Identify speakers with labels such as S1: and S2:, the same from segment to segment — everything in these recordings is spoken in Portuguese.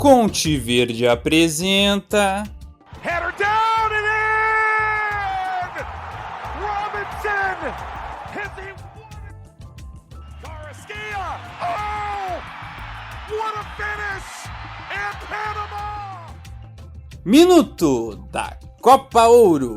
S1: Conte Verde apresenta...
S2: Header down and in! Robinson! Has he won it? Carrasquilla! Oh! What a finish! And Panama!
S1: Minuto da Copa Ouro.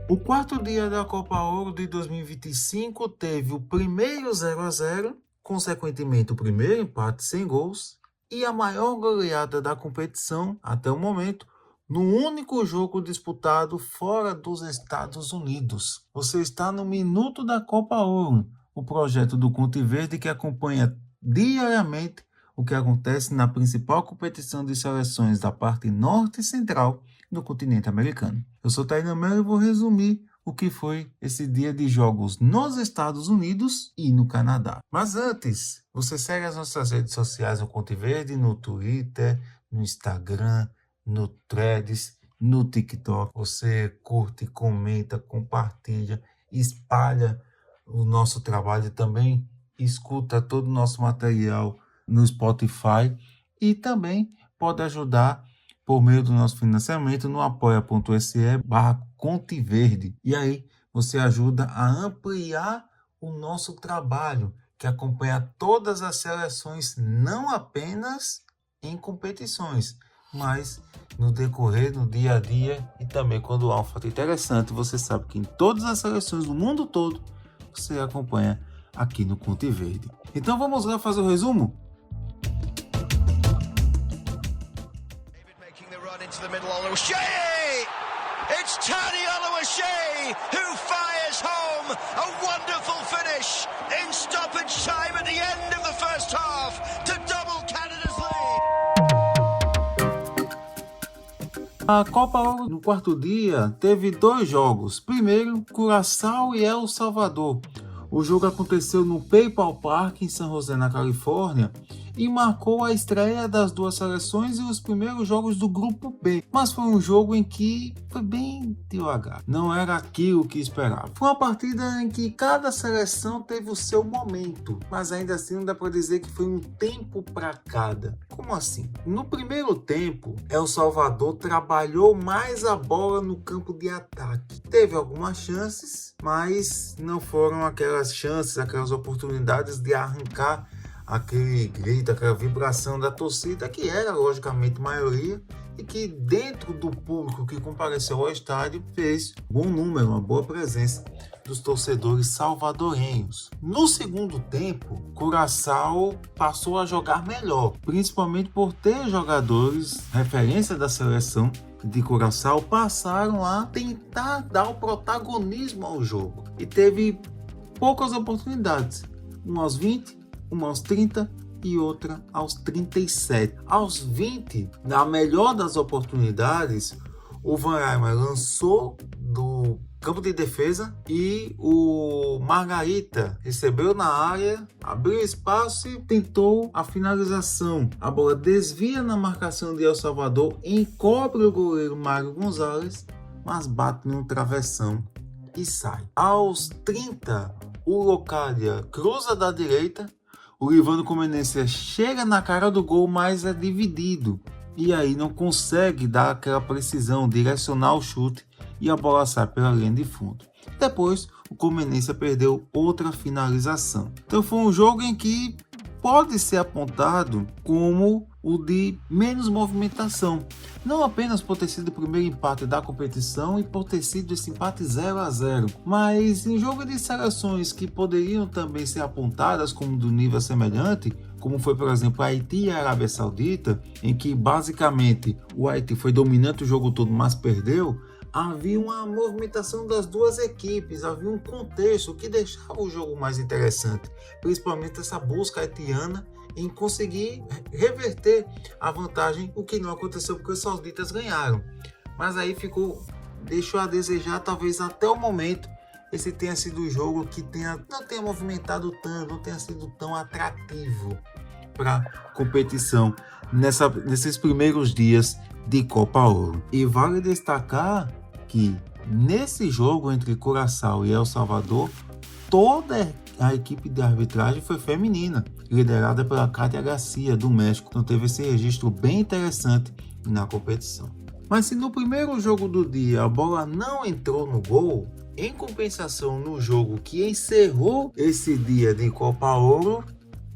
S3: O quarto dia da Copa Ouro de 2025 teve o primeiro 0-0, consequentemente o primeiro empate sem gols e a maior goleada da competição até o momento, no único jogo disputado fora dos Estados Unidos. Você está no Minuto da Copa Ouro, o projeto do Conte Verde que acompanha diariamente o que acontece na principal competição de seleções da parte norte e central do continente americano. Eu sou Taina Mello e vou resumir o que foi esse dia de jogos nos Estados Unidos e no Canadá. Mas antes, você segue as nossas redes sociais no Conte Verde, no Twitter, no Instagram, no Threads, no TikTok. Você curte, comenta, compartilha, espalha o nosso trabalho e também escuta todo o nosso material no Spotify e também pode ajudar por meio do nosso financiamento no apoia.se/Conte Verde. E aí você ajuda a ampliar o nosso trabalho, que acompanha todas as seleções, não apenas em competições, mas no decorrer, no dia a dia e também quando há um fato interessante. Você sabe que em todas as seleções do mundo todo, você acompanha aqui no Conte Verde. Então vamos lá fazer o resumo?
S4: Into the middle, Oluwaseyi! It's Tani Oluwaseyi who fires home a wonderful finish in stoppage time at the end of the first half to double Canada's lead.
S3: A Copa Ouro no quarto dia teve dois jogos. Primeiro, Curaçao e El Salvador. O jogo aconteceu no PayPal Park em San José, na Califórnia, e marcou a estreia das duas seleções e os primeiros jogos do Grupo B. Mas foi um jogo em que foi bem devagar. Não era aquilo que esperava. Foi uma partida em que cada seleção teve o seu momento, mas ainda assim não dá para dizer que foi um tempo para cada. Como assim? No primeiro tempo, El Salvador trabalhou mais a bola no campo de ataque. Teve algumas chances, mas não foram aquelas chances, aquelas oportunidades de arrancar aquele grito, aquela vibração da torcida, que era logicamente maioria e que dentro do público que compareceu ao estádio fez bom número, uma boa presença dos torcedores salvadorenhos. No segundo tempo, Curaçao passou a jogar melhor, principalmente por ter jogadores referência da seleção de Curaçao passaram a tentar dar o protagonismo ao jogo e teve poucas oportunidades, uma aos 20, uma aos 30 e outra aos 37. Aos 20, na melhor das oportunidades, o Van Aymer lançou do campo de defesa e o Margarita recebeu na área, abriu espaço e tentou a finalização. A bola desvia na marcação de El Salvador, encobre o goleiro Mário Gonzalez, mas bate no travessão e sai. Aos 30, o Localia cruza da direita. O Livano Comenense chega na cara do gol, mas é dividido. E aí não consegue dar aquela precisão, direcionar o chute e a bola sai pela linha de fundo. Depois, o Comenense perdeu outra finalização. Então foi um jogo em que pode ser apontado como o de menos movimentação. Não apenas por ter sido o primeiro empate da competição e por ter sido esse empate 0-0, mas em jogo de seleções que poderiam também ser apontadas como do nível semelhante, como foi, por exemplo, a Haiti e a Arábia Saudita, em que basicamente o Haiti foi dominante o jogo todo, mas perdeu. Havia uma movimentação das duas equipes, havia um contexto que deixava o jogo mais interessante, principalmente essa busca haitiana em conseguir reverter a vantagem, o que não aconteceu porque os sauditas ganharam. Mas aí deixou a desejar, talvez até o momento, esse tenha sido o jogo que não tenha movimentado tanto, não tenha sido tão atrativo para a competição nesses primeiros dias de Copa Ouro. E vale destacar que nesse jogo entre Curaçao e El Salvador, toda a equipe de arbitragem foi feminina, liderada pela Kátia Garcia, do México. Então teve esse registro bem interessante na competição. Mas se no primeiro jogo do dia a bola não entrou no gol, em compensação no jogo que encerrou esse dia de Copa Ouro,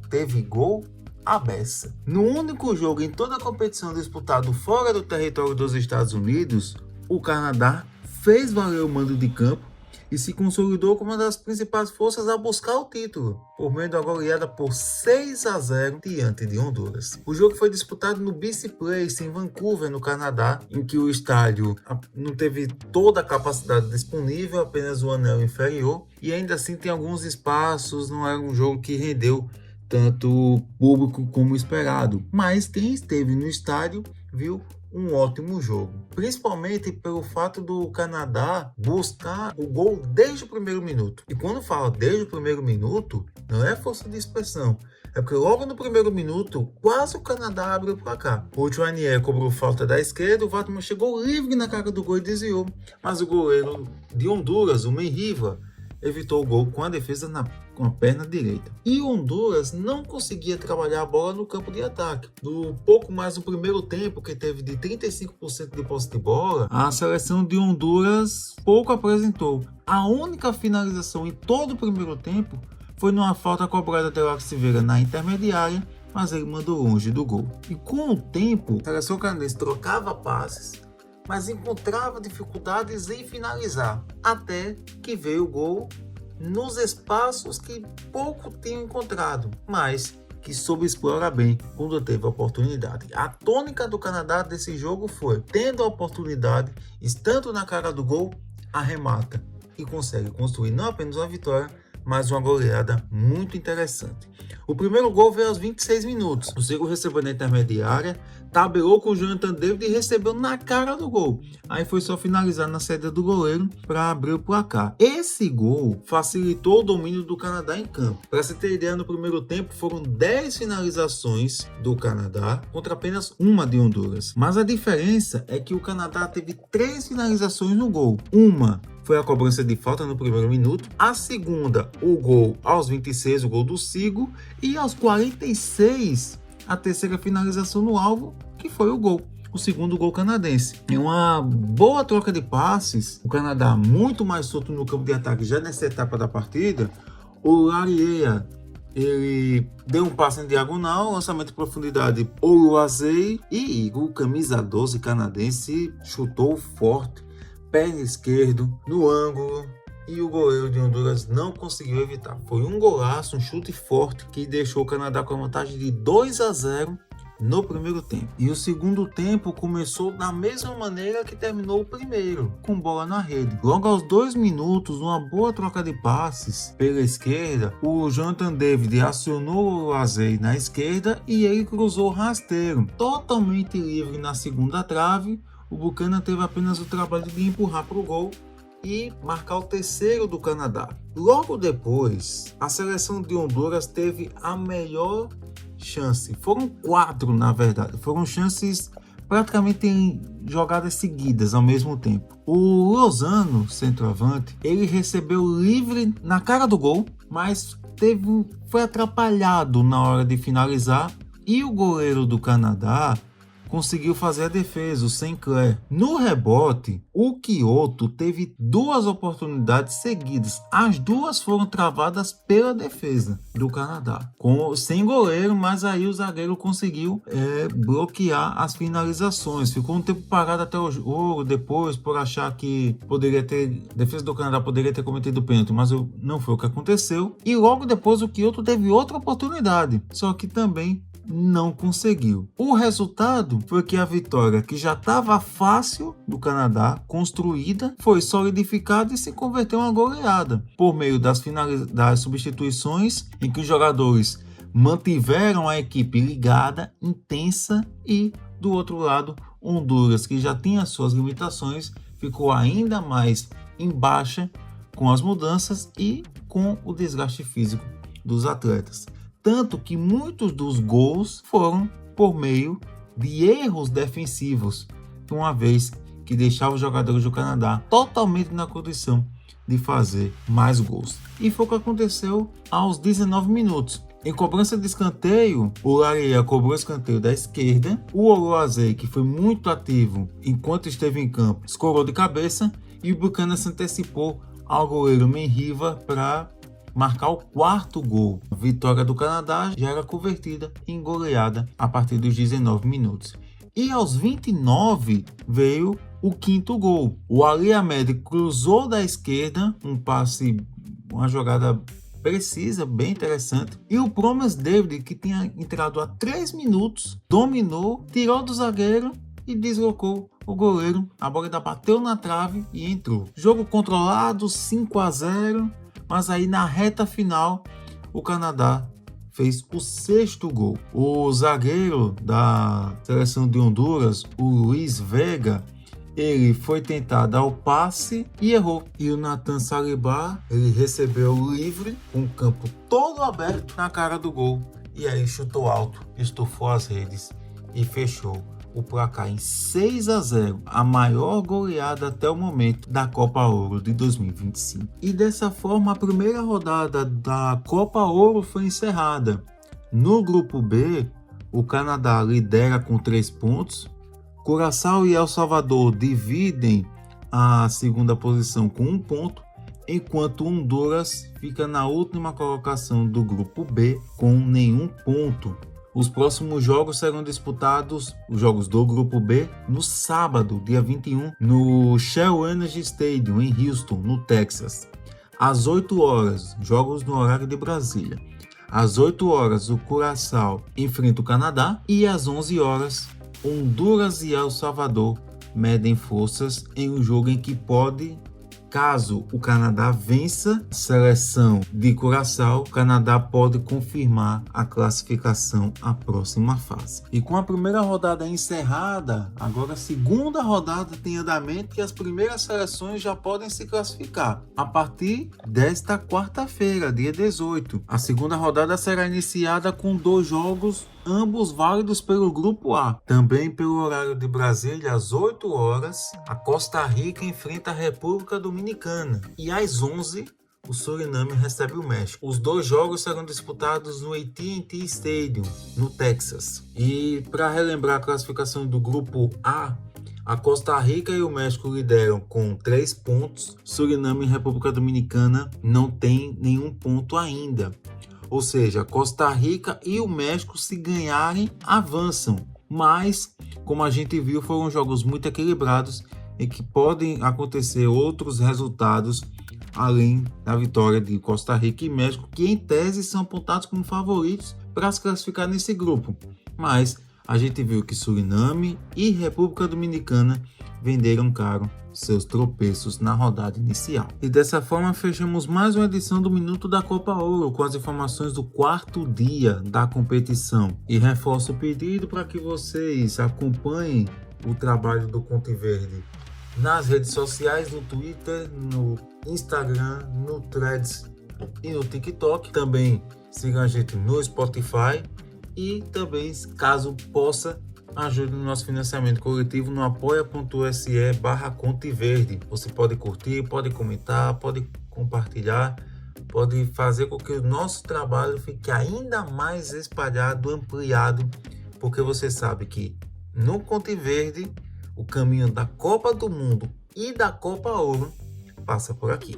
S3: teve gol à beça. No único jogo em toda a competição disputado fora do território dos Estados Unidos, o Canadá fez valer o mando de campo e se consolidou como uma das principais forças a buscar o título, por meio da goleada por 6-0 diante de Honduras. O jogo foi disputado no BC Place, em Vancouver, no Canadá, em que o estádio não teve toda a capacidade disponível, apenas o anel inferior, e ainda assim tem alguns espaços, não era um jogo que rendeu tanto público como esperado. Mas quem esteve no estádio viu um ótimo jogo, principalmente pelo fato do Canadá buscar o gol desde o primeiro minuto. E quando falo desde o primeiro minuto, não é força de expressão, é porque logo no primeiro minuto, quase o Canadá abre o placar. O Chouanier cobrou falta da esquerda, o Vatman chegou livre na cara do gol e desviou, mas o goleiro de Honduras, o Menriva, evitou o gol com a defesa com a perna direita. E Honduras não conseguia trabalhar a bola no campo de ataque. No pouco mais do primeiro tempo, que teve de 35% de posse de bola, a seleção de Honduras pouco apresentou. A única finalização em todo o primeiro tempo foi numa falta cobrada de Alex Silveira na intermediária, mas ele mandou longe do gol. E com o tempo, a seleção canadense trocava passes, mas encontrava dificuldades em finalizar, até que veio o gol nos espaços que pouco tinham encontrado, mas que soube explorar bem quando teve a oportunidade. A tônica do Canadá desse jogo foi, tendo a oportunidade, estando na cara do gol, arremata e consegue construir não apenas uma vitória, mas uma goleada muito interessante. O primeiro gol veio aos 26 minutos. O Zico recebeu na intermediária, tabelou com o Jonathan David e recebeu na cara do gol. Aí foi só finalizar na saída do goleiro para abrir o placar. Esse gol facilitou o domínio do Canadá em campo. Para se ter ideia, no primeiro tempo foram 10 finalizações do Canadá contra apenas uma de Honduras. Mas a diferença é que o Canadá teve 3 finalizações no gol. Uma foi a cobrança de falta no primeiro minuto, a segunda, o gol aos 26, o gol do Sigo, e aos 46, a terceira finalização no alvo, que foi o gol, o segundo gol canadense. Em uma boa troca de passes, o Canadá muito mais solto no campo de ataque já nessa etapa da partida. O Laryea, ele deu um passe em diagonal, lançamento de profundidade, Oluwazei, e Igor, camisa 12 canadense, chutou forte, pé esquerdo, no ângulo, e o goleiro de Honduras não conseguiu evitar. Foi um golaço, um chute forte que deixou o Canadá com a vantagem de 2-0 no primeiro tempo. E o segundo tempo começou da mesma maneira que terminou o primeiro, com bola na rede. Logo aos 2 minutos, uma boa troca de passes pela esquerda, o Jonathan David acionou o Azei na esquerda e ele cruzou rasteiro, totalmente livre na segunda trave. O Buchanan teve apenas o trabalho de empurrar para o gol e marcar o terceiro do Canadá. Logo depois, a seleção de Honduras teve a melhor chance. Foram 4, na verdade. Foram chances praticamente em jogadas seguidas ao mesmo tempo. O Lozano, centroavante, ele recebeu livre na cara do gol, mas foi atrapalhado na hora de finalizar. E o goleiro do Canadá conseguiu fazer a defesa, o Sinclair. No rebote, o Kyoto teve 2 oportunidades seguidas. As 2 foram travadas pela defesa do Canadá, sem goleiro, mas aí o zagueiro conseguiu bloquear as finalizações. Ficou um tempo parado até o jogo depois por achar que a defesa do Canadá poderia ter cometido pênalti, mas não foi o que aconteceu. E logo depois o Kyoto teve outra oportunidade, só que também não conseguiu. O resultado foi que a vitória, que já estava fácil do Canadá, construída, foi solidificada e se converteu em uma goleada por meio das substituições, em que os jogadores mantiveram a equipe ligada, intensa, e do outro lado, Honduras, que já tinha suas limitações, ficou ainda mais em baixa com as mudanças e com o desgaste físico dos atletas. Tanto que muitos dos gols foram por meio de erros defensivos uma vez que deixava os jogadores do Canadá totalmente na condição de fazer mais gols. E foi o que aconteceu aos 19 minutos. Em cobrança de escanteio, o Laryea cobrou o escanteio da esquerda, o Oloazei, que foi muito ativo enquanto esteve em campo, escorou de cabeça e o Buchanan se antecipou ao goleiro Menriva para marcar o 4º gol. A vitória do Canadá já era convertida em goleada a partir dos 19 minutos. E aos 29 veio o 5º gol. O Ali Ahmed cruzou da esquerda, um passe, uma jogada precisa, bem interessante. E o Promise David, que tinha entrado há 3 minutos, dominou, tirou do zagueiro e deslocou o goleiro. A bola ainda bateu na trave e entrou. Jogo controlado, 5-0, mas aí na reta final o Canadá fez o 6º gol. O zagueiro da seleção de Honduras, o Luiz Vega, ele foi tentar dar o passe e errou. E o Nathan Saliba, ele recebeu livre, com o campo todo aberto na cara do gol. E aí chutou alto, estufou as redes e fechou o placar em 6-0, a maior goleada até o momento da Copa Ouro de 2025. E dessa forma, a primeira rodada da Copa Ouro foi encerrada. No grupo B, o Canadá lidera com 3 pontos, Curaçao e El Salvador dividem a segunda posição com 1 ponto, enquanto Honduras fica na última colocação do grupo B com nenhum ponto. Os próximos jogos serão disputados, os jogos do grupo B, no sábado, dia 21, no Shell Energy Stadium, em Houston, no Texas. Às 8 horas, jogos no horário de Brasília. Às 8 horas, o Curaçao enfrenta o Canadá e às 11 horas, Honduras e El Salvador medem forças em um jogo em que pode, caso o Canadá vença a seleção de Curaçao, o Canadá pode confirmar a classificação à próxima fase. E com a primeira rodada encerrada, agora a segunda rodada tem andamento e as primeiras seleções já podem se classificar a partir desta quarta-feira, dia 18. A segunda rodada será iniciada com 2 jogos, ambos válidos pelo grupo A. Também pelo horário de Brasília, às 8 horas, a Costa Rica enfrenta a República Dominicana. E às 11, o Suriname recebe o México. Os 2 jogos serão disputados no AT&T Stadium, no Texas. E para relembrar a classificação do grupo A, a Costa Rica e o México lideram com 3 pontos. Suriname e República Dominicana não tem nenhum ponto ainda. Ou seja, Costa Rica e o México, se ganharem, avançam. Mas, como a gente viu, foram jogos muito equilibrados e que podem acontecer outros resultados além da vitória de Costa Rica e México, que em tese são apontados como favoritos para se classificar nesse grupo. Mas a gente viu que Suriname e República Dominicana venderam caro seus tropeços na rodada inicial. E dessa forma fechamos mais uma edição do Minuto da Copa Ouro com as informações do 4º dia da competição. E reforço o pedido para que vocês acompanhem o trabalho do Conte Verde nas redes sociais, no Twitter, no Instagram, no Threads e no TikTok. Também sigam a gente no Spotify e também, caso possa, ajude no nosso financiamento coletivo no apoia.se/Conte Verde. Você pode curtir, pode comentar, pode compartilhar, pode fazer com que o nosso trabalho fique ainda mais espalhado, ampliado, porque você sabe que no Conte Verde o caminho da Copa do Mundo e da Copa Ouro passa por aqui.